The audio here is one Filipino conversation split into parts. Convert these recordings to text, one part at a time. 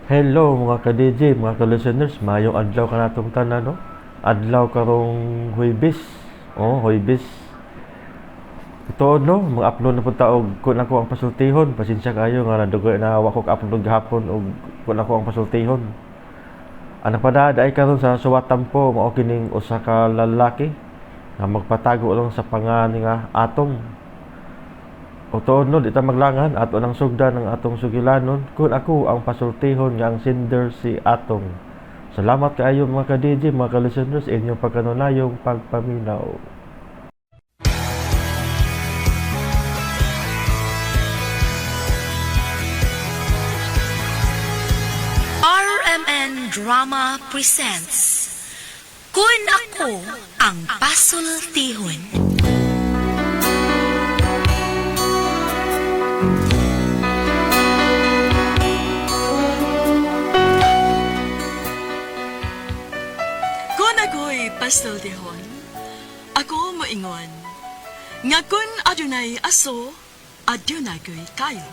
Hello mga ka-DJ, mga ka-listeners, mayong adlaw ka natong tanan, no? Adlaw karong Huwebes. Huwebes. Ito, no? Mag-upload na po taog kung ako ang pasultihon. Pasensya kayo nga nadugay na wako ka-upload gahapon o kung ako ang pasultihon. Ano pa ay karon sa suwatampo, mao kining usa ka lalaki nga magpatago lang sa pangalan nga Atong. O toon no, di ta maglangan ato nang sugdan ng atong sugilanon kung ako ang pasultihon nga ang sender si Atong. Salamat kaayo mga ka-DJ, mga ka-listeners, inyong pagkanunayong pagpaminaw. RMN Drama presents Kun Ako ang Pasultihon. Ako'y pasultihon, ako moingon, nga kun adunay aso, adunay ko'y kayo.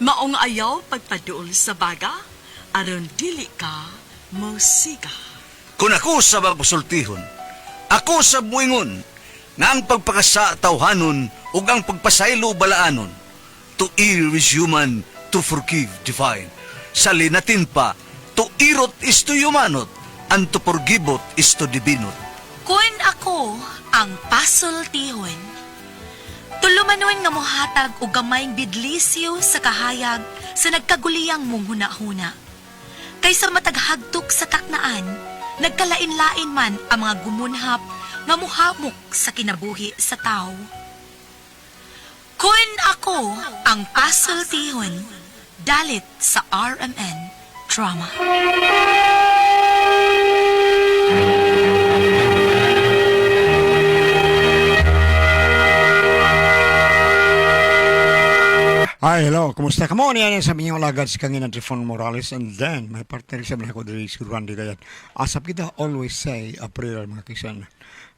Maong ayaw pagpaduol sa baga, aron dili ka musika. Kung ako sa pasultihon, ako sa muingon, nga ang pagpakasa tawhanon ug ang pagpasaylo balaanon. To err is human, to forgive divine. Sa linatin pa, to irot is to humanot, and to forgivot is to divinot. Kun ako ang pasultihon, tulumanon nga mohatag og gamayng bidlisyo sa kahayag sa nagkaguliyang mong huna-huna. Kaysa mataghagtok sa taknaan, nagkalain-lain man ang mga gumunhap nga muhamok sa kinabuhi sa tao. Kun ako ang pasultihon, dalit sa RMN Drama. Hi, hello. Kumusta ka mo? Niyan sa inyong lagad si Kangina Trifon Morales, and then my partner sa mga ko diri si Randy Dayat. Asap kita always say a prayer mga kisan.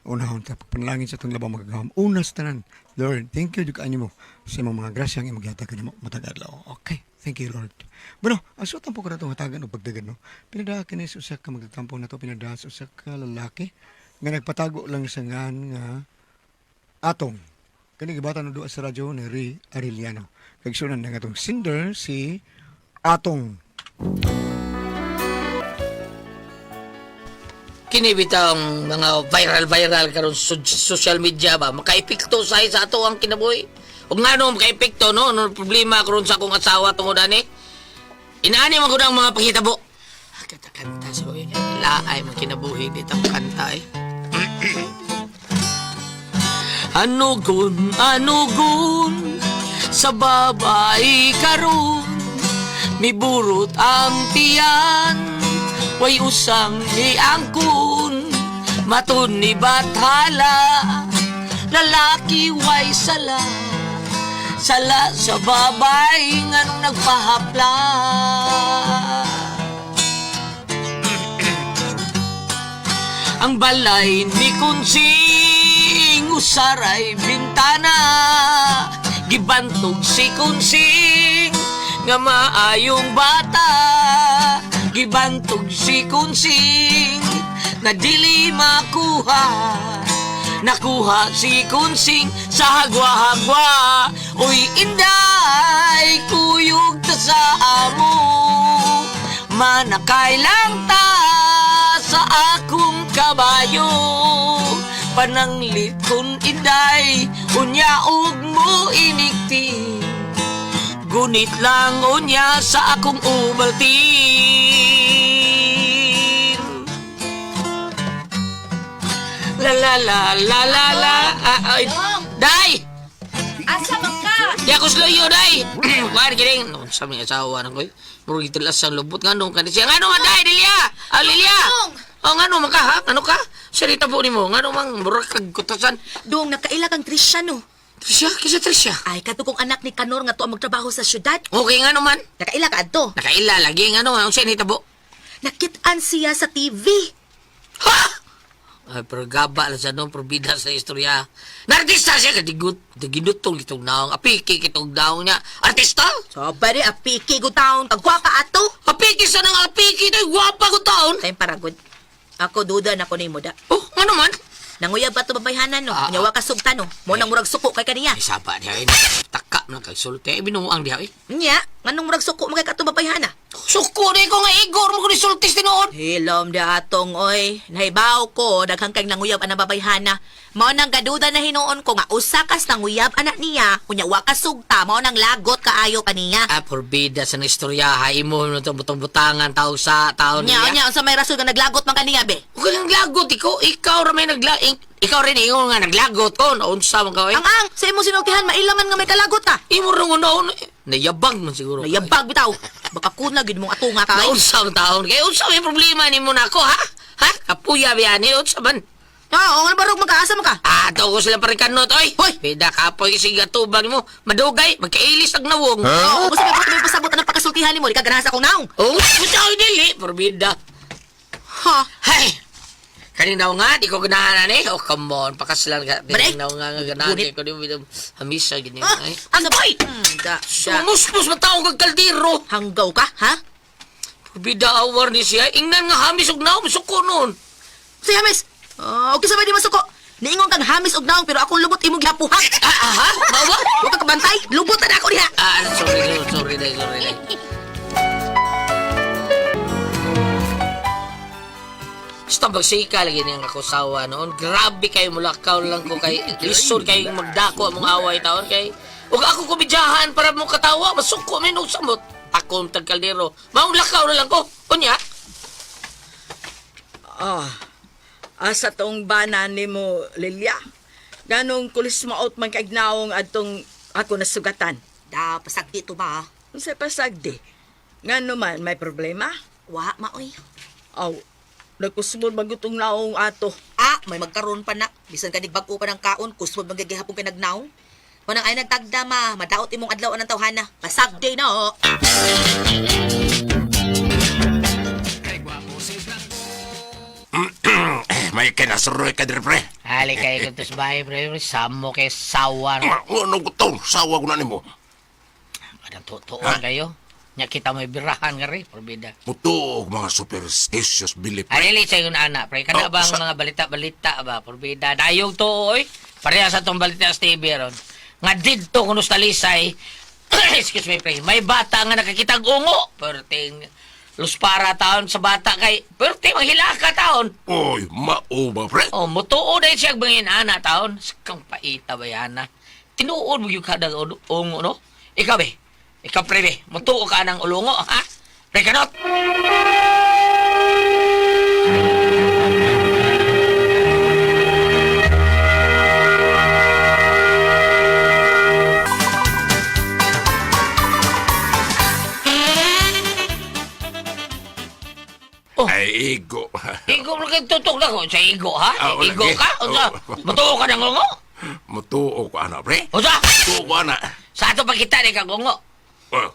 Unahon ta pagpanalangin sa itong labang magagawam. Unas tanan. Lord, thank you dukaan mo sa mga grasyang imagyata ka nimo matagadlaw. Okay. Thank you, Lord. Bueno, asutan po ko na itong hatagan o pagdagan, no? Pinadahan ka na sa usak ka magtatampo na ito, pinadahan sa usak ka lalaki nga nagpatago lang sa nga Atong. Kani gibatan na doon sa radyo ni Ray Arellano. Kagsunan na nga itong sender si Atong. Kinibitang mga viral karon sa social media ba makaepekto sa ato ang kinabuhi. Ug ngano makaepekto no problema karon sa akong asawa tungod ani. Inaani man gud ang mga panghitabo. Kanta so laay man kinabuhi dito ang kanta eh. Anugon sa babae karon miburot ang tiyan way usang ni angkon matun ni bathala lalaki way sala sa babae nganong nagpahapla. Ang balay ni Kunsing usaray bintana gibantog si Kunsing nga maayong bata gibantog si Kunsing na dili nakuha si Kunsing sa hagwa-hagwa. Uy inday kuyog ta sa amo manakay lang ta sa akong kabayo pananglit kun inday unyaog mo inikti gunit lang unya sa akong ubaltin. La la la la la la ay day Asa man ka? di ako sloyo day war kiring no sa mga asawa nang koy murag itilas ang lubot ngano kan siya ngano man day Lilia Lilia o ngano man ka ha ano ka sarita po nimo ngano mang murag kag kutasan Dong, nakailag ang Trisyano. Trisha kisa Trisha Ay, katugong anak ni Kanor nga to ang magtrabaho sa syudad. okay ngano man Nakailag ka adto. nakaila lagi ngano ang siya nitabo Nakitaan siya sa TV. ha. Ay, pero gaba lang sa nung probida sa istorya. Na-artista siya, kadigidutong itong naong. Apiki kitong naong niya. Artista? So, bari apiki ko taon. Tagwa ka ato. Apiki apiki sa nang apiki ito, gwapa ko taon. Kayong paragod. Ako duda na ko ni mo da. Oh, nga naman. Nanguyab pa to babayhanan no. Ah, Nyawa ka sugtan no. Mo nang murag suko kay kaniya. Ay, saba diha, taka na kay sulti. Ay, binuang diha, Nya, nganong murag suko mo kay kato babayhana? Suko na ko nga igor mo ko ni sultis tinood. Hilom da atong oy. Nahibaw ko daghang kay nanguyab ana babayhana. Mao nang gaduda na hinuon ko nga usa kas nanguyab anak niya, kunya wa ka sugta mao nang lagot kaayo pa niya. Ah, forbida sa istorya, imo no to butang-butangan tao sa taon Nya, niya. unsa may rason nga naglagot man kaniya be? Huwag kang lagot, ikaw ra may ikaw rin ingon nga naglagot ko, naunsa man ka, Ang sa imo sinultihan mailaman nga may kalagot ta. Imo rin unaon, nayabag man siguro. Nayabag bitaw. Baka kuna gid mong atunga kay. Naunsa ang taon, kaya unsa may problema ni mo na ako, ha? Ha? Kapuya biyan, unsa man? Ah, o nga barog magkaasa mo ka. Ah, to ko sila pa rin kanot, oy. Hoy, pida kapoy kasi gatubag mo. Madugay, magkailis ang nawong. Oo, gusto may pasabot ang pagkasultihan mo, di ka ganahan sa akong naong. Oh, puta ko dili, forbida. Ha? Hay! Kanina nga, di ko ganahan eh. Oh, come on, pakaslan ka. Baray! Kanina nga ganahan Gunit. ko. Hamisa, ganyan. Ah, Ay. ano boy? Da. Sumuspos mataong kag kaldero. Hanggaw ka, ha? Forbida awar ni siya. Ingnan nga hamis og naong, misuko nun. Si Hamis, okay sabay di masuko. Niingon kang Hamis og naong pero akong lubot imong gihapuhan. Ha? Bawa? Huwag ka kabantay, lubot na ako diha. Ah, sorry day. Basta magsika lagi niyang ako sawa noon. Grabe kayo mulakaw lang ko kay lisod kayo magdako among away taon kay. Ug ako kumidyahan para mo katawa, masuko min og samot. Ako ang tagkaldero. Maong lakaw na lang ko. Unya? Asa tong banan ni mo, Lilia. Ganong kulis maot man kaignaong atong ako nasugatan. Da, pasag dito ba? Unsay pasagdi? Ngano man may problema? Wa, maoy. Aw, nagkusmod magutong naong ato. Ah, may magkaroon pa na. Bisan ka bag-o pa ng kaon, kusmod magagihapong pinagnaw. Manang ay nagtagdama, madaot imong adlaw ng tawhana. Pasag day na, oh. May kinasuroy ka din, pre. Hali kayo kung tos bahay, pre. Samo kay sawa. Ano ko to? Sawa ko na ni mo. Madang tutuon kayo. Nya kita may birahan nga rin, forbida. Muto, mga superstitious belief. Alili sa yun, anak, pre. Kada Oh, bang sa- mga balita-balita ba, forbida. Dayong to, oy. Pareha sa tong balita sa TV ron. Nga dito kung nostalisay, excuse me, pre. May bata nga nakakitag ungo. Perting luspara taon sa bata kay perting manghilaka taon. Oy, mao ba, pre? Oh, mutuo dahil siya bangin ana taon. Sakang paita ba yana? Tinuod mo yung kada ungo, no? Ikaw, be. Ikaw, pre, be. Mutuo ka ng ulungo, ha? Pre, kanot! Oh, Ay, igo. igo mo kayo tutok na ko sa igo, ha? Ah, wala, Igo ge. ka? O sa, Oh. mutuo ka ng ungo? Mutuo ko, ana, pre. O sa, Mutuo ko, ana. sa ato pa kita ni kang ungo.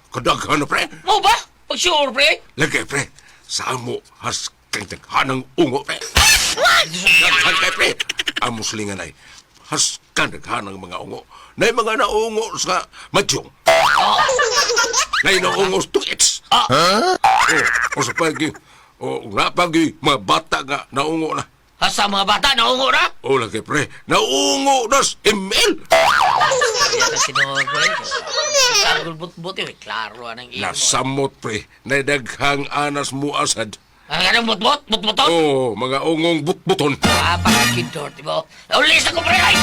Kadaghan, pre. Mo ba? O sure, pre? Lagay, pre. Sa amo, has kang taghanang ungo, pre. Daghan kay, pre. Amo silingan ay, has kang taghanang mga ungo. Na mga naungo sa madyong. Na naungo sa tuits. O sa pagi, o napagi, mga bata nga naungo na. Sa mga bata na ungo na? O lagi, pre. Naungo na sa email. Kaya na sinuod, pre. Sagol but-buti, may klaro anang imo. Nasamot, pre. Nadaghang anas mo asad. Ang anong but-but? But-buton? O, mga ungong butbuton. Ah, pakakidor, di ba? Ulis ako, pre! Ay!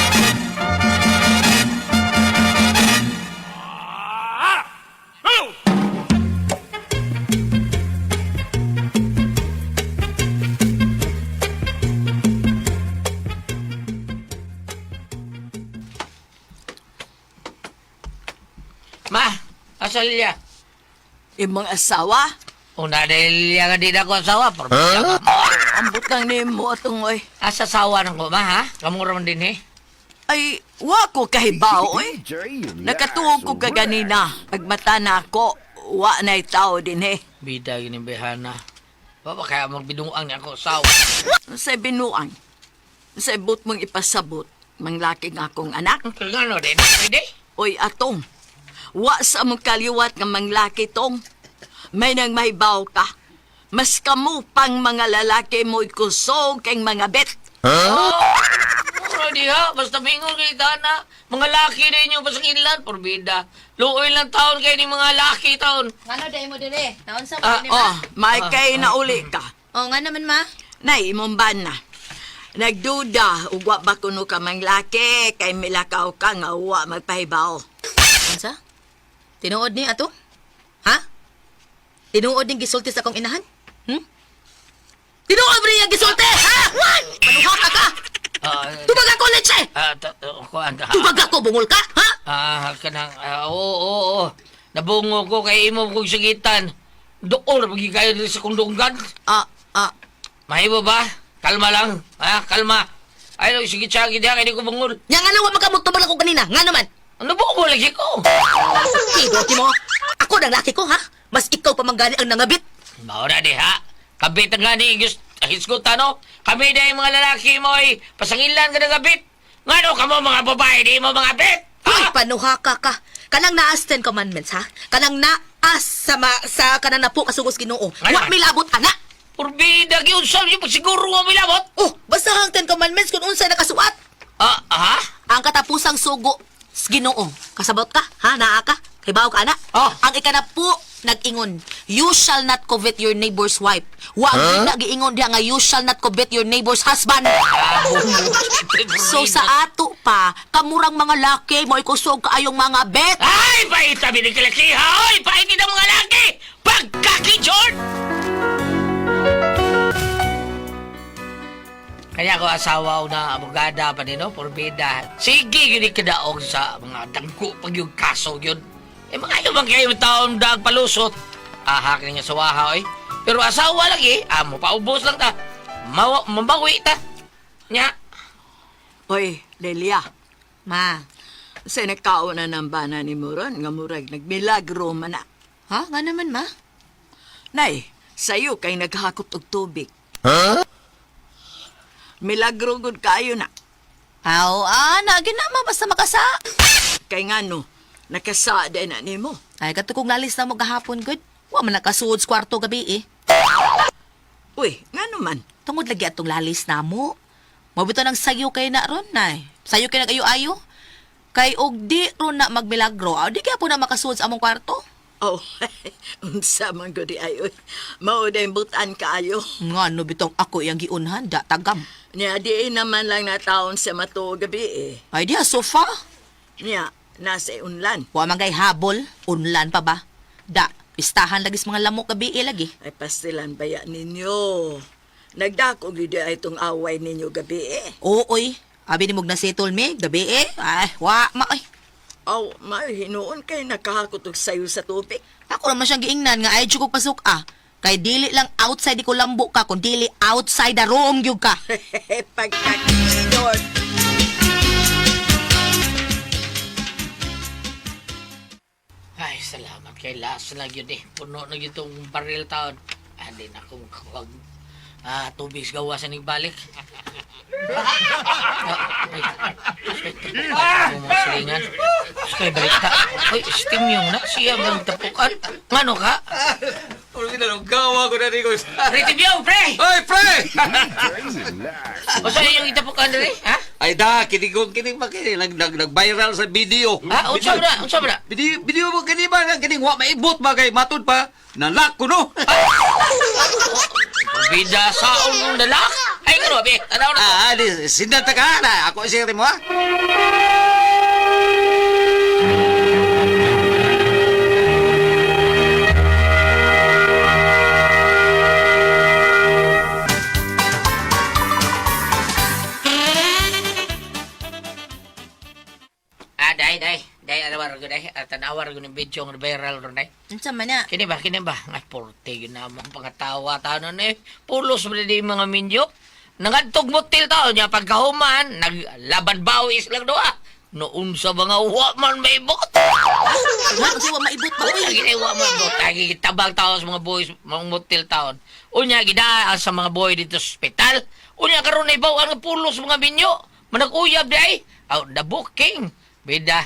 Ma, asa Lilia? Imong asawa? Una dahil Lilia nga di na ko asawa, probably ka mo. Ambot lang ni mo atong oy. Asa asawa ng ko, ma, ha? Kamura man din, eh. Ay, wa ko kahibaw oy. Nakatuog ko ka ganina. Pagmata na ako, wa na'y tao din eh. Bida, ginibihana. Baba, kaya magbinuang niya ako asawa. Sa binuang. Sa ibot mong ipasabot, manglaki nga akong anak. Kaya ano din, pwede? Oy, atong. Wa sa mong kaliwat nga manglaki tong. may nang mahibaw ka. Mas kamo pang mga lalaki mo'y kusog kay mga bet. Ano diha? Basta mingon kay Dana. Mga laki rin yung pasangilan. Porbida. Luoy lang taon kayo ni mga laki taon. Ngano day mo dire? Naon sa May kay na uli ka. Oh, nga naman ma. Nay, imong bana. Nagduda, ugwa ba kuno ka mang laki, kay milakaw ka nga uwa magpahibaw. Unsa? Tinuod ni ato? Ha? Tinuod ning gisulti sa akong inahan? Tinuod niya gisulti, ha? Manuha ka! Tubag ako, Leche! Tubag ako, bungol ka, ha? Kanang, oo. Nabungo ko kay imo kong sagitan. Doon, magiging kayo rin sa kundunggan. Mahibo ba? Kalma lang. Kalma. Ay, sige siya, hindi kaya ko bungol. Nga nga naman magkamutubag ako kanina, nga naman. Ano bungol lagi ko? Ibote mo, ako ng laki ko, ha? Mas ikaw pa manggani ang nangabit. Maura di ha. Kabit ang gani hisgutan no. Kami na yung mga lalaki mo ay pasangilan ka ng gabit. Ngano ka mo mga babae, di mo mga bit? Uy, panuha ka. Kanang naas 10 commandments, ha? Kanang naas sa kanang napo kasugos Ginoo. Ano? Wa milabot, ana. Purbida, giunsa niyo pag siguro mo milabot. Oh, basta ang 10 commandments kung unsa nakasuat. Ha? Ang katapusang sugo sa Ginoo. Kasabot ka, ha? Naa ka? Kay bawo ka, ana? Oh. Ang ikanapo, nag-ingon, you shall not covet your neighbor's wife. Wa na giingon diha nga you shall not covet your neighbor's husband. So sa ato pa, kamurang mga laki mo ikusog kaayong mga bet. Ay, paita binikilakiha! Ay, paiti ng mga laki! Pagkakijord! Kaya ko asawa na abogada pa din, no? Porbida. Sige, gini kadaog sa mga dangko pag yung kaso yun. Mga yung bang kayo taon daag palusot. Hakin nga sa waha, oy. Pero asawa lagi, mo paubos lang ta. Mabawi ta. Nya. Oy, Lelia, Ma, sa nagkauna ng bana ni Muron, nga murag nagmilagro man na. ha? Nga naman, ma? Nay, sayo kay naghakot og tubig. Milagro gud kayo na. Ginama basta makasa. Kay ngano, nakasa din na nimo. Ay, kato kong lalis na mo gahapon, good. Wa man nakasuod sa kwarto gabi, eh. Uy, ngano man. Tungod lagi atong lalis na mo. Mabito ng sayo kay na ron, nay. Sayo kay nag-ayo-ayo. Kay og di ron na magmilagro, di kaya po na makasuod sa among kwarto. Oh, unsa man gud ay oy. Mao din butan kaayo. Nga no bitong ako iyang giunhan, da tagam. Nya di naman lang na taon sa mato gabi eh. Ay diha, sofa. Nya, nasa unlan. Wa man kay habol, unlan pa ba? Da, pistahan lagi sa mga lamok gabi lagi. Ay pastilan baya ninyo. Nagdako gid ay itong away ninyo gabi eh. Ooy, abi ni mog na settle me gabi Ay, wa ma ay. Aw, may hinuon kay nakahakot og sayo sa tubig. Ako naman siyang giingnan nga ay ko pasok Kay dili lang outside di ko lambo ka, kung dili outside the room gyud ka. Pagkakidor. Ay, salamat kay Las na yun eh. Puno na yun itong baril taon. Hindi na akong kawag. Tubig sa gawasan ng balik. Mga silingan. Kaya balik ka. Ay, steam yung na. Siya bang tapukan. Ngano ka? Ano gawa ko na rin ko. Ritibyaw, pre! Hoy, pre! O sa'yo yung itapukan na rin, ha? Ay da, kinig ba kini nag-viral sa video. Unsa mo na? Video mo kini ba nga kining wa maibot ba kay matud pa nalak ko no. Bida saon mong dalak? Ay, kano, be? Tanaw na ko. Di sinanta ka na ako isiri mo ha. Day, anawar ko, day. Tanawar ko ng video ng viral ron, day. Unsa man na? Kini ba? Ay, porte yun na mga pangatawa taon eh. Pulos mo na di mga minyo. Nangadtog motel taon niya pagkahuman, naglaban bawis lang doa. Noon sa mga man may bot. Unsa wa maibot ba? Uy, lagi wa man bot. Lagi tabang taon sa mga boys, mga motel taon. Unya, gidaan sa mga boy dito sa ospital. Unya, karon na ibaw ang pulos mga minyo. Manag-uyab day. The booking. Bida.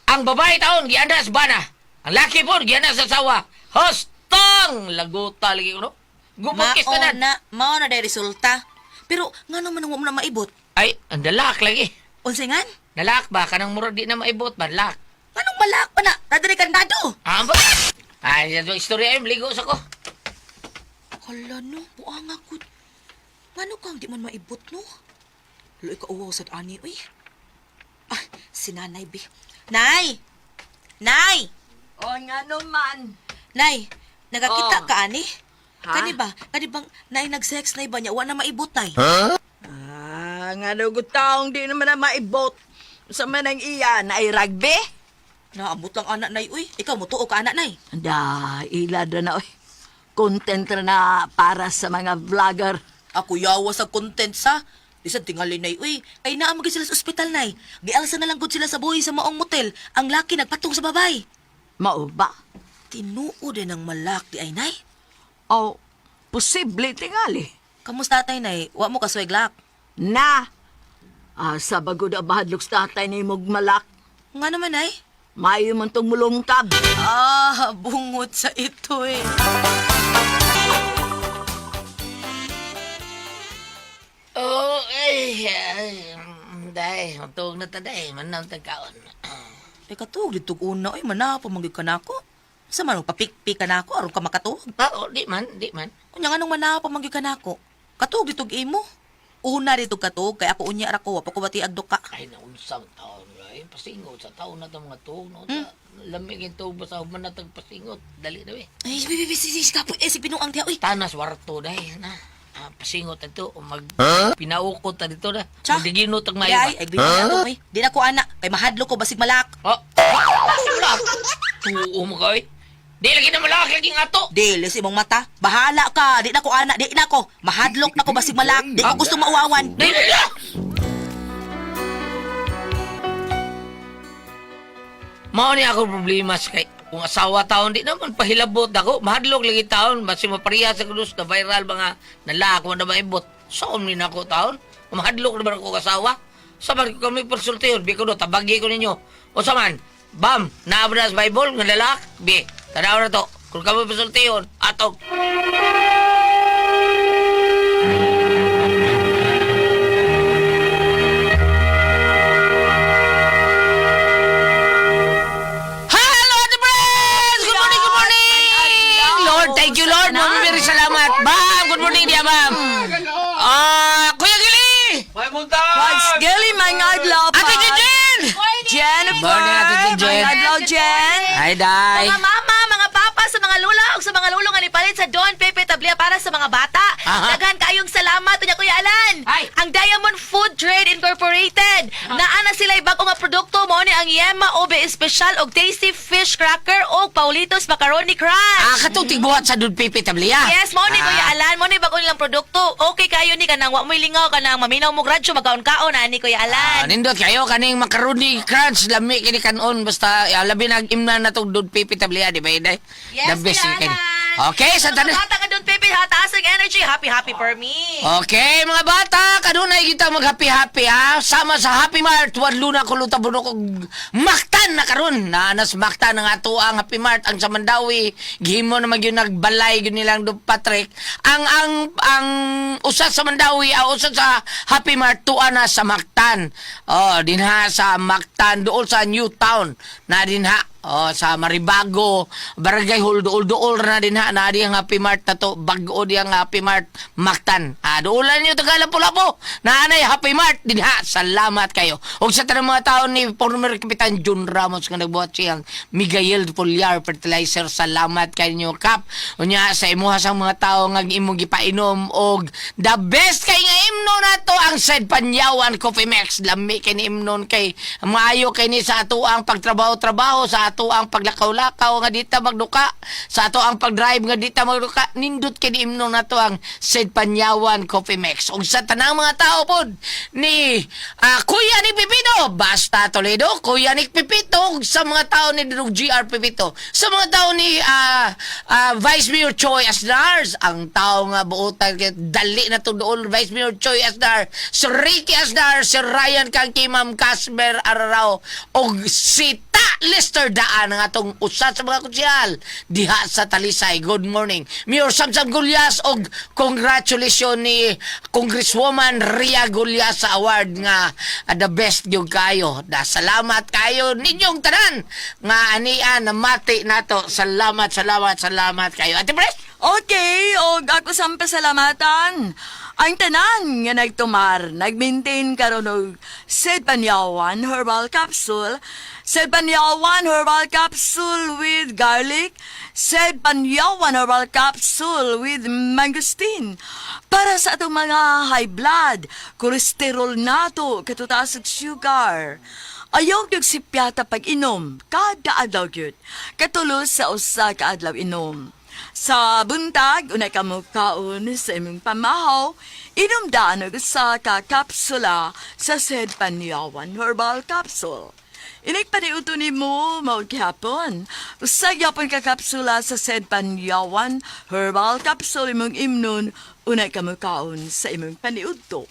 Ang babae taon, gianda sa bana. Ang laki po, gianda sa sawa. Host, Butang! Laguta lagi ko, no? Gumukis ka na. Mao na day resulta. Pero nga naman ang mo na maibot. Ay, ang dalak lagi. Unsingan? Dalak ba? Kanang murag di na maibot ba? Dalak. Anong malak pa na? Nadari kandado. Ah, ba? Ay, yan yung istorya ay maligo sa ko. Hala no, buang ako. Ngano kang di man maibot no? Luoy ka uwaw sad ani uy. Ah, si Nanay bi. Nay! Nay! O nga naman. Nay, nagakita Oh. ka ani? Ha? Kani ba? Kani bang nay nag-sex nay ba niya? Wa na maibot nay. Nga nugot taong di naman na maibot. Sa manang iya na ay rugby. Naabot lang anak nay uy. Ikaw mo tuo ka anak nay. Da, ilada na oy. Content ra na para sa mga vlogger. Ako yawa sa content sa. Di sa tingali nay uy. Kay naamag sila sa ospital nay. Gialsa na lang gud sila sa buhay sa maong motel. Ang laki nagpatong sa babay. Mao ba? Tinuo din ang malaki ay nay. O, posible tingali. Kamusta tay nay? Wa mo kasweglak. Na, sa bagod abahadlok sa tatay ni Mugmalak, Nga naman ay. mayo man tong mulungkab. Ah, bungot sa ito eh. Oh, day, matug na ta day, manam tagkaon. Eh katug dito una ay manapa mangyud ka nako. Sa man papikpik ka nako aron ka makatuog. Oo, di man. Kunya nganong manapa mangyud ka nako. Katug dito imo. Una dito katug kay ako unya ra ko wa pa ko bati agdok ka. Ay, naunsang taon, ay, pasingot sa taon na itong mga tuog, no? Lamigin to ba sa human na pasingot, dali na, eh. Ay, bibi kapoy si pinuang diha uy. Tanas warto dahil na. Pasingot na ito, pinaukot na dito na. Tsa? Magdiginot ang mayo Ay, ay bibi na uy. Di na ko ana kay mahadlo ko basig malak. Oh, malak. Tuo mo ka, eh. Di lagi na malak, lagi nga to. Dili si imong mata. Bahala ka. Di na ko ana, di na ko. Mahadlok na ko basig malak. Di ko gusto mauawan. Di na! Mao ni ako problema sa kay kung asawa taon di naman pahilabot ako mahadlok lagi taon basi mapariya sa kudus na viral mga nalak mo na maibot saan ni nako taon mahadlok na ba ako asawa sa man ko kami persultiyon bi ko do tabagi ko ninyo o sa man bam naabra sa Bible nga lalak bi tanaw na to kung kami persultiyon atog Hello, Ate Pres! Good morning, good morning! Lord, thank you, Lord. Very salamat. Ma'am, good morning dia, ma'am. Kuya Gili! May muntag! Gali, mga adlaw pa. Ate Jen! Jennifer! Morning, Ate Jen. Mga adlaw, Jen! Hi, Day. Mga mama, mga papa, sa mga lula o sa mga lulo nga nipalit sa Don Pepe Tablia para sa mga bata. Aha. Daghan kayong salamat unya Kuya Alan. Ay. Ang Diamond Food Trade Incorporated. Naa na sila bag-o nga produkto mo ni ang Yema Obe Special og Tasty Fish Cracker og Paulitos Macaroni Crunch. Katong tiguhat sa Dud Pipi Tablia. Yes, mo ni Kuya Alan, mo ni bag-o nilang produkto. Okay kayo ni kanang wa mo lingaw kanang maminaw mo radyo magkaon-kaon ani Kuya Alan. Nindot kayo kaning macaroni crunch lami kini kanon basta labi nag-imna na tong Dud Pipi Tablia di ba Day? Yes, The best Kuya ni kini. Alan. Okay, sa tanan. Mga bata ka Don Pepe, ha, taas ang energy. Happy for me. Okay, mga bata, kanunay kita mag-happy-happy ha. Sama sa Happy Mart, wadlo na kuluta bunok og maktan na karon. Nanas maktan ang ato ang Happy Mart ang sa Mandawi. Gihimo na magyud nagbalay gyud nilang do Patrick. Ang usa sa Mandawi, usa sa Happy Mart tuwa na sa Mactan. Oh, dinha sa Mactan dool sa New Town. Na dinha sa Maribago, Barangay Hall, dool na din na di ang Happy Mart na to, bago di ang Happy Mart Mactan. Doolan nyo Tagalapu-Lapu, naanay Happy Mart din ha, salamat kayo. O sa tanong mga tao ni former Kapitan John Ramos nga nagbuhat siyang Miguel Foliar Fertilizer, salamat kayo Kap. O niya sa imuha sa mga tao nga imong gipainom og the best kay nga imno na to ang Said Panyawan Coffee Max, lami kay ni imnon kay maayo kay ni sa ato ang pagtrabaho-trabaho sa ato ang paglakaw-lakaw nga dita magduka sa ato ang pagdrive nga dita magduka nindot kini imno na to ang Said Panyawan Coffee Mix ug sa tanang mga tao pod ni Kuya ni Pipito basta Toledo Kuya ni Pipito ug sa mga tao ni Dudong GR Pipito sa mga tao ni Vice Mayor Choi Asdar ang tao nga buotan dali na to dool Vice Mayor Choi Asdar si Ricky Asdar si Ryan Kangki Ma'am Casper Ararao og si Lester Daan ang atong usa sa mga konsyal diha sa Talisay. Good morning. Mayor Samsam Gulyas og congratulations ni Congresswoman Ria Gulyas sa award nga the best gyud kayo. Salamat kayo ninyong tanan nga anian na mati nato. Salamat kayo. Ate Pres? Okay, og ako sang pasalamatan. Ang tanan nga nagtumar, nagmaintain karon og Sed Panyawan Herbal Capsule, Sed Panyawan Herbal Capsule with garlic, Sed Panyawan Herbal Capsule with mangosteen. Para sa atong mga high blood, kolesterol nato, katutaas og sugar. Ayaw gyud si piyata pag-inom, kada adlaw gyud. Katulos sa usa ka adlaw inom. Sa buntag, unay ka mo kaon sa imong pamahaw, inumdaan og usa ka kapsula sa Sed Panyawan Herbal Capsule. Inigpaniuto ni mo, maud gihapon. Usa gyapon ka kapsula sa Sed Panyawan Herbal Capsule imong imnon, unay ka mo kaon sa imong paniudto.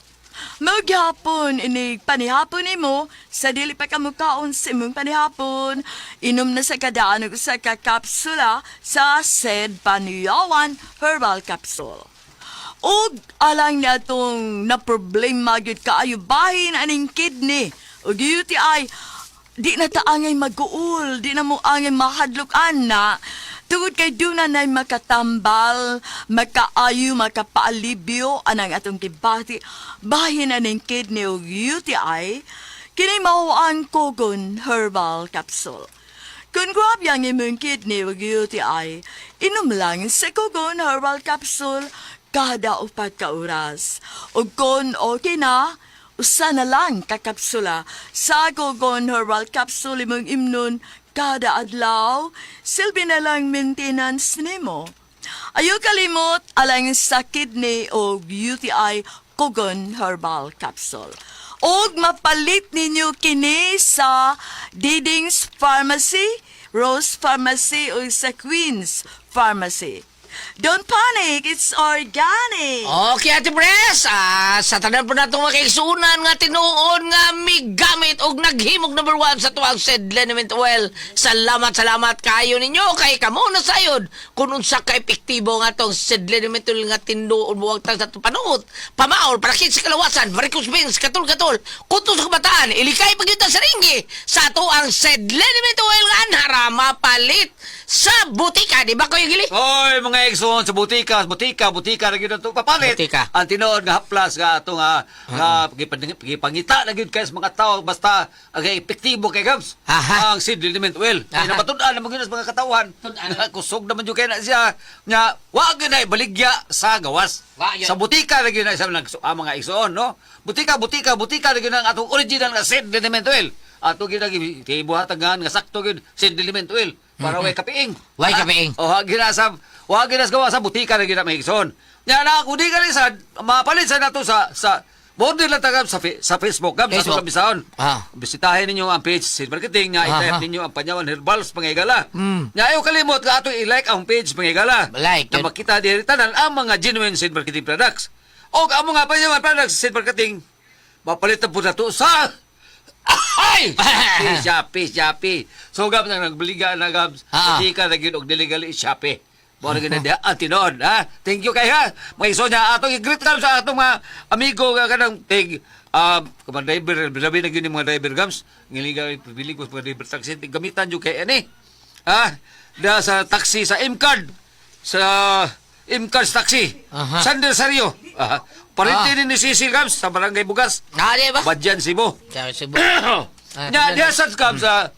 Maud gihapon, inig panihapon ni mo, sa dili pa ka mo kaon sa imong panihapon, inom na sa kadaan og usa ka kapsula sa Sed Panyawan Herbal Capsule. Og alang na itong na problema gyud kaayo bahin aning kidney o UTI, di na ta angay mag-uul, di na mo angay mahadlukan na. Tungod kay doon na makatambal, makaayo, makapaalibyo, anang atong kibati, bahin aning kidney o UTI, kini mao ang Kogon Herbal Capsule. Kung grabe ang imong kidney o UTI, inom lang sa Kogon Herbal Capsule kada 4 ka oras. O kung okay na, usa na lang kakapsula sa Kogon Herbal Capsule imong imnon kada adlaw, silbi na lang maintenance nimo. Ayaw kalimot alang sa kidney o UTI Kogon Herbal Capsule. Og mapalit ninyo kini sa Diding's Pharmacy, Rose Pharmacy o sa Queen's Pharmacy. Don't panic, it's organic. Okay, Ate Pres. Sa tanan po natong makaigsunan nga tinuon nga migamit og naghimog number 1 sa tuwang Sed Liniment Oil. Salamat kayo ninyo kay kamo na sayod kung unsa ka epektibo nga tong Sed Liniment Oil nga tinuon buwag tag sa panuot, pamaol, parakit sa kalawasan, varicose veins, katul-katul, kutos sa kabataan, ilikay pagyuta sa ringgi sa tuwang Sed Liniment Oil nga harama palit sa butika. Di ba kayo gili? Oy, mga igsoon sa butika na gyud ato papalit. Butika. Ang tinuod nga haplas nga ato nga pangita na gyud kay sa mga tawo basta ang epektibo kay Gabs. Aha. Ang Sed Liniment Oil. Kay napatud-an naman gyud sa mga katawan. Kusog naman jud kay na siya nya wa gyud na baligya sa gawas. Wa gyud. Sa butika na gyud na sa mga igsoon, no? Butika na gyud ang atong original nga Sed Liniment Oil. Ato gyud gibuhatagan nga sakto gyud Sed Liniment Oil para way kapiing. Way kapiing. O wa ginas gawa sa butika na gina mahigson. Nya na kung di ka rin sa mapalit sa nato sa border lang tagam sa Facebook gam sa Facebook. kamisaon. Ah. Bisitahin ninyo ang page Seed Marketing nya i-type ninyo ang Panyawan Herbals Pangigala. Nya ayo kalimot nga ato i-like ang page Pangigala. Like Na it. makita diri tanan ang mga genuine Seed Marketing products. O ang mga Panyawan products Seed Marketing mapalit na po na to sa ay! Shopee. So, gab na nagbaliga na gab. Hindi ka na og diligali Shopee. Mora gina dia antinon, ha? Thank you kay ha. Mga iso niya atong i-greet ka sa atong mga amigo nga kanang tig kaman driver, labi na gyud ni mga driver gams. Ngiliga pipili ko sa mga driver taxi gamitan jud kay ani. Ha? Da sa taxi sa M-Card. Sa M-Card taxi. Sandel Sario. Paritin ni Sisil Gams sa Barangay Bugas. Di ba? Badyan Cebu. Sabi Cebu. Nya dia sa Gams sa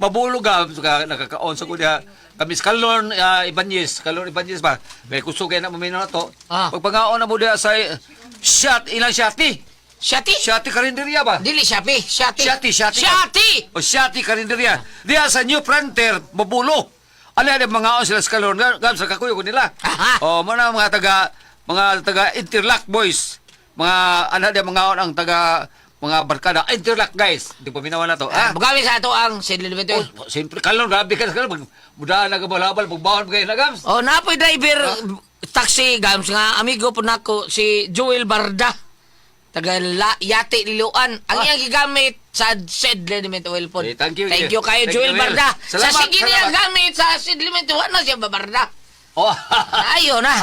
mabulog Gams nakakaon sa kunya kami Kalon Ibanez ba. May kusugay na mamino na to. Pagpangaon na mo dia sa ilang shati. Shati karinderya ba? Dili Shopee. Shati. O shati karinderya. Dia sa New Frontier mabulo. Ala ada mga sila sa Kalon Gams sa kakuyo ko nila. O mo na mga taga Interlock boys. Mga dia mga ang taga mga barkada Interlock guys. Di pa minawan na to. Bugawi sa ato ang Sed Liniment Oil. Siyempre, kalon, grabe ka na. Mudahan na kabalabal, magbawon kayo na, Gams. Napoy driver taxi Gams nga amigo po nako si Joel Barda. Yati Liluan. Ang iyang gigamit sa settlement oil po. Thank you. Thank you kayo, Thank Joel you, Joel. Barda. Salamat, Sa sige niya salamat. gamit sa settlement oil na siya babarda. Oh, Ayun na.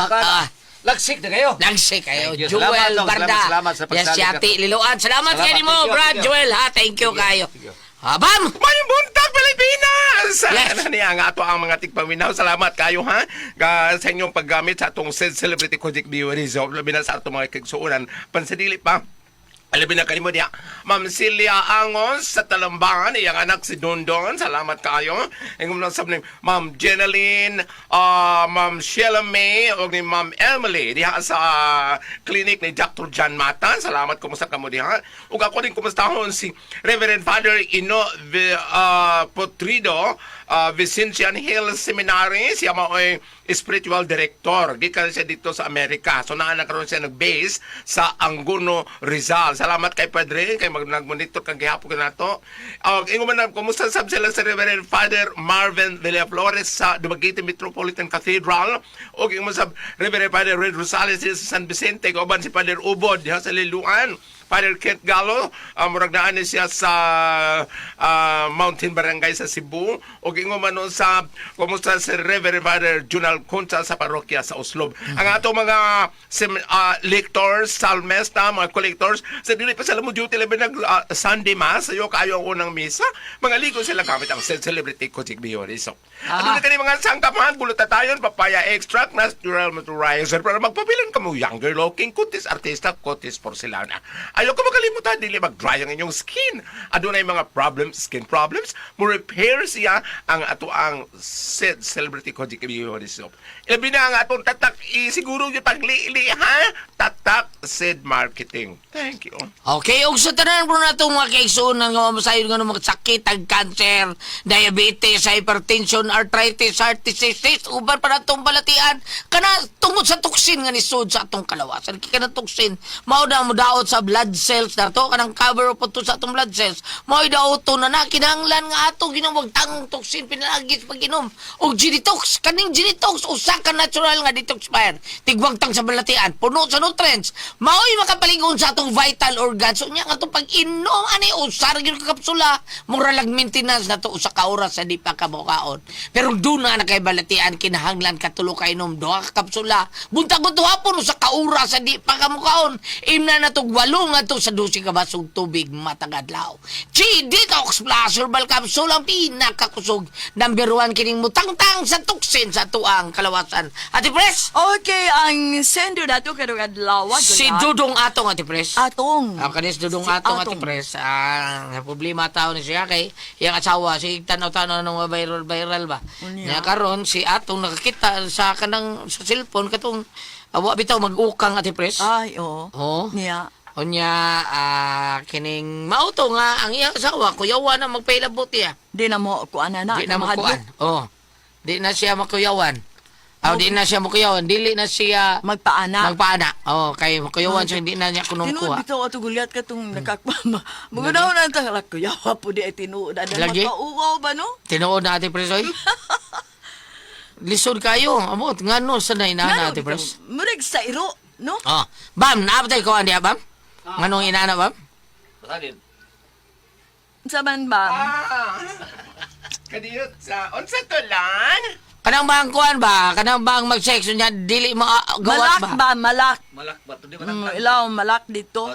lagsik na kayo. Nagsik kayo, Thank you. Joel Salamat, Dong. Barda. Salamat sa Yes, pagsalig Yati ka. Liluan. Salamat Salamat. kayo mo, Thank you, Brad thank you. Joel, ha? Thank you kayo. Thank you. Bam! May buntag Pilipinas! Yes. Ano niya nga ato ang mga tigpaminaw. Salamat kayo ha sa inyong paggamit sa atong Celebrity Project Biorism. Labi na sa atong mga kagsuunan. Pansadili pa. Alabi na kayo mo niya. Ma'am Celia Angos sa Talambangan, iyang anak si Dondon. Salamat kayo. Ang mga sabi ni Ma'am Jenaline, Ma'am Sheila May, o ni Ma'am Emily, diha sa clinic ni Dr. John Mata. Salamat, kumusta ka mo diha. Ug ako din kumustahon si Reverend Father Ino Potrido, Vincentian Hill Seminary. Siya mao'y spiritual director. Gikan siya dito sa Amerika. So nakaroon siya nag-base sa Anguno, Rizal. Salamat kay Padre, kay nag-monitor kang gihapon ka nato. Ingo man, kumusta sab sila sa Reverend Father Marvin Villaflores sa Dumaguete Metropolitan Cathedral. O ingo man sab Reverend Father Red Rosales sa San Vicente, kauban si Father Ubod diha sa Liluan. Father Kent Gallo, murag naan siya sa Mountain Barangay sa Cebu. O ingo man nun sa kumusta si Reverend Father Junal Concha sa parokya sa Oslob. Ang ato mga lectors, salmesta, mga collectors, sa dili pa sila mo duty labi nag Sunday Mass, ayo kayo ang unang misa, mga ligo sila gamit ang Celebrity Project Biorism. Ano na kani mga sangkapan, gulutatayon, papaya extract, natural moisturizer, para magpapilan ka mo younger looking kutis artista, kutis porcelana. Ayaw ka makalimutan, dili mag-dry ang inyong skin. Adunay mga skin problems, mo repair siya ang ato ang Celebrity Project Biorism. Ilabi na ang atong tatak, siguro yung paglili, ha? Tatak Sid Marketing. Thank you. Okay, og sa tanan po na itong mga kaigsunan nga mamasayon nga mga sakit, ang cancer, diabetes, hypertension, arthritis, heart disease, uban pa na itong balatian, kana tungod sa toksin nga nisod sa atong kalawasan. Kaya na toksin, mao na mo daot sa blood cells na to, kanang cover po to sa atong blood cells, mao daot to na kinahanglan nga ato ginawag tang toksin pinalagis pag inom. Og Genitox, kaning Genitox, usa ka natural nga detoxifier, tigwag tang sa balatian, puno sa nutrients, mao'y makapaligon sa atong vital organs. So niya nga itong pag-inom, ani, usar yun ka kapsula, muralag maintenance na to, usa ka oras sa di pa kabukaon. Pero doon na kay balatian, kinahanglan katulo ka inom, doha ka kapsula, buntag mo hapon, usa ka oras sa di pa kabukaon, imna na to, walong nga to sa 12 ka basong tubig matagadlaw. Genitox Plus Herbal Capsule ang pinakakusog, number 1 kining mutangtang sa tuksin sa tuang kalawasan. Ate Pres, Okay, ang sender na to karong adlaw. si Dudong Atong, Ate Pres. Atong. Kanis Dudong Si Atong, Ate Atong. Pres. Problema tao ni siya kay iyang asawa, si tanaw-tanaw ng mga viral ba. Unya. Nya karon si Atong nakakita sa kanang sa cellphone katong awa bitaw mag-ukang, Ate Pres. Ay, oo. Oh. Niya. Unya kining mauto nga ang iyang asawa kuyawan na magpailabot niya. Di na mo kuan na. Di na makuan. Oh. Di na siya makuyawan. Di na siya makuyawan. Dili na siya Magpaana. magpaana. Oh, kay makuyawan siya hindi na niya kunong Tinuod kuha. bitaw ato gulyat ka tong nakakmama. Maganaw na ta kuyawa po di ay tinuod. Ada Lagi? magpauwaw ba no? Tinuod na Ate Pres, oy. Lisod kayo. Amot, ngano sa na inana, Ate Pres? Murig sa iro, no? Oh. Bam, naabtay ko andi, Bam? Nganong inana, Bam? Saban ba? Kadiyot sa unsa to lan? Kanang bang kuan ba? Kanang bang mag-sex niya dili Malak gawat ba? ba? Malak. Malak ba? Ito di ba Ilaw, malak dito.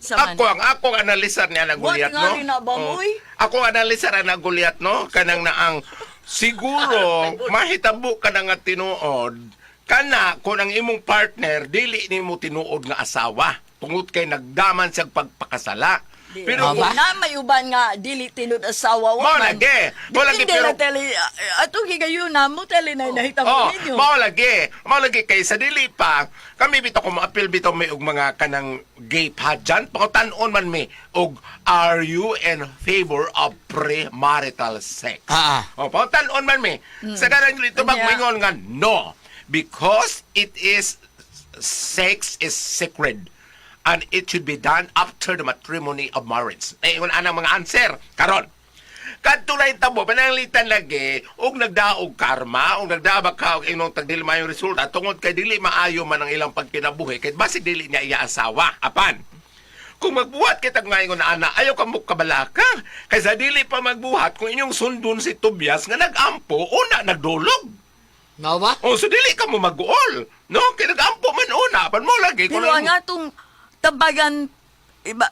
Saman. Ako ang analisar niya na guliat, What nga no? rin na ba, Oh. moy? Ako ang analisar na guliat, no? Kanang na ang siguro mahitabo ka na nga tinuod kana kung ang imong partner dili nimo tinuod nga asawa tungod kay nagdaman siyang pagpakasala. Pero Aba? Na may uban nga dili tinud asawa Mao lagi. Mao lagi Depende pero na tele ato gigayo na mo tele na nahitabo oh, ninyo. mao lagi kay sa dili pa kami bitaw ko maapil bitaw may og mga kanang gay pageant pakutan-on man mi og are you in favor of premarital sex? Oh, pakutan-on man mi. Sa kanang dito ba Yeah. moingon nga no because it is sex is sacred and it should be done after the matrimony of marriage. Ingon anang mga answer karon. Kadtulay tabo pananglitan lagi og nagdaog karma og nagdaba ka og inong tagdili maayo resulta tungod kay dili maayo man ang ilang pagkinabuhi kay basig dili niya iya asawa apan Kung magbuhat kita ngayon na ana, ayaw ka mo kabalaka. Kaysa dili pa magbuhat kung inyong sundon si Tobias nga nag-ampo, una nagdulog. Mao ba? O, so dili ka mo mag-uol. No? Kaya nag-ampo man una, pan mo lagi. Pero ang atong tabagan,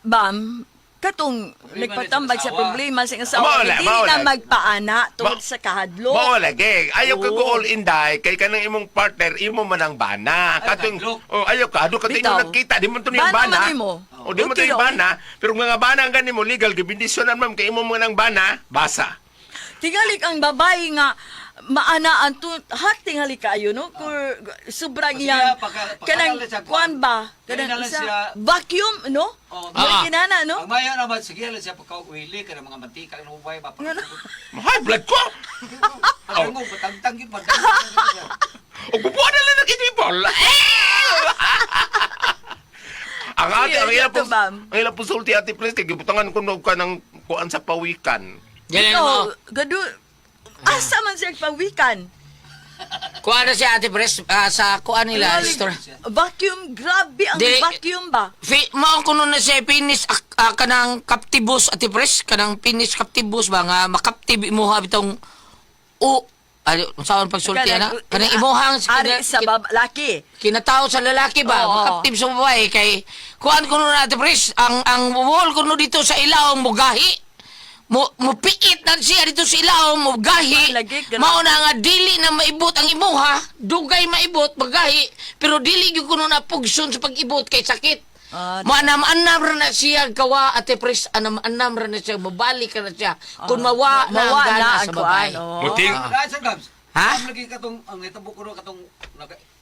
bam, katong nagpatambag sa problema sa asawa, Maula, hindi maula. na magpaana tungod sa kahadlo. Mao lagi. Ayaw ka Oo. go-all inday, kay kanang imong partner, imo man ang bana. Ay, Katong, naglok. ayaw ka, ado ka Bitaw. tinyo nagkita, di mo ito Bana niyang bana. man nimo. O, di mo ito Okay, yung okay. bana. Pero mga bana ang ganin mo, legal, gibindisyonan ma'am, kay imo mo ng bana, basa. Tingalik ang babae nga maanaan to tingali kayo no kur sobrang Sige, iyang pagka- kanang pagkakalas siya, kuan ba kanang kanang siya- isa vacuum no Oh, May kinana no Ang maya naman, sige lang siya pagka-uwili ka ng mga mantika, ng ubay, Ano? High blood ko! Ang mo, patangtangin, patangtangin. O, bubuha na lang ng kinibol. Ang ate, ang Sige, ilang po, ito, ma'am. ang ilang po sulti ate Presti, gibutangan ko ka ng kuan sa pawikan. Yan no mo. gadu asa man siya pawikan Kuha na si Ate Pres sa kuha nila. store. vacuum grabe ang Di- vacuum ba Mao kuno na siya pinis kanang kaptibus Ate Pres, kanang pinis kaptibus ba nga makaptib imuha bitong saan pagsulti na? Kanang imuhang ari sa laki kinatao sa lalaki ba? Oo. Makaptib sa babae kay kuan kuno na Ate Pres, ang wall kuno dito sa ilaw mugahi. Mo piit na siya dito sa ilaw, mo gahi. Lagi, ganun. Mao na nga dili na maibot ang imuha, dugay maibot, magahi, pero dili gyud kuno na pugson sa pag-ibot kay sakit. Manam-anam ra na siya gawa Ate Pres, anam-anam ra na siya, mabalik na siya. Kung mawa na ang gana sa babae. Muting, Sir Gabs, Ha? ang lagi katong, ang nitabo ko na katong,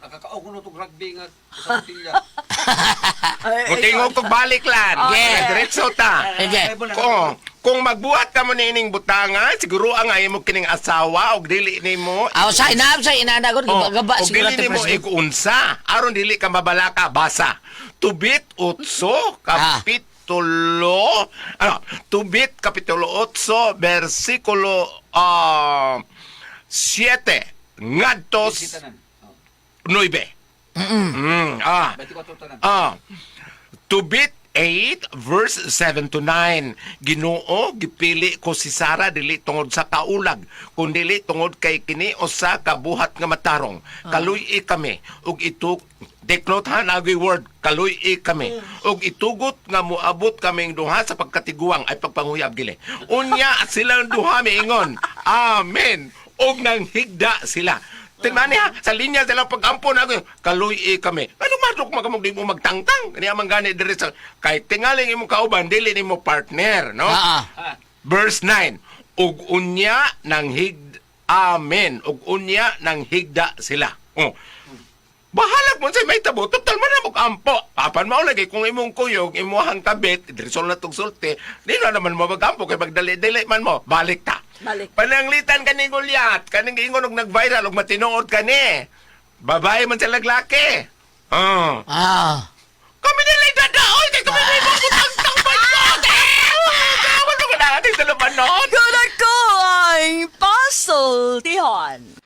nakakaog ko na itong rugby nga sa tilya. muting ko balik lan. Okay. Diretso ta. Sige. Kung magbuhat ka mo ni ining butanga, siguro ang ay mo kining asawa og dili nimo. Sa inadagot, gaba og siguro dili Ate nimo Pres. igunsa. Aron dili ka mabalaka basa. Tubit utso kapitulo Tubit kapitulo 8 bersikulo 7 ngadtos Sitanan. 9. 24 tanan. Tubit 8 verse 7 to 9. Ginoo gipili ko si Sara dili tungod sa kaulag kun dili tungod kay kini usa ka buhat nga matarong. Kaluy-i kami ug deknotahan agi word kaluy-i kami ug itugot nga moabot kaming duha sa pagkatiguang ay pagpanguyab gili. Unya silang duha miingon. Amen. Ug nang higda sila. Tingnan niya, sa linya silang pag-ampon ako, kaluy kami. Ano madok magamog di mo magtangtang? Kaniya man gani diri sa, kahit tingaling imong kauban, dili ni mo partner, no? Verse 9, ug unya nang amen, ug unya nang higda sila. Oh. Bahalag mo sa may tabo, total man na ampo. Apan mao lagi kung imong kuyog, imuhang kabit, dirisol na tong sulti, di na naman mo magampo, kay magdali-dali man mo, balik ta. Balik. Pananglitan ka ni Goliath, kaning ingon og nag-viral og matinuod ka ni. Babae man sa laglaki. Kami nila'y dadaoy, kay kami may mabutang-tang ba yun? Kaya mo natin sa labanon. Guna ko ang puzzle tihon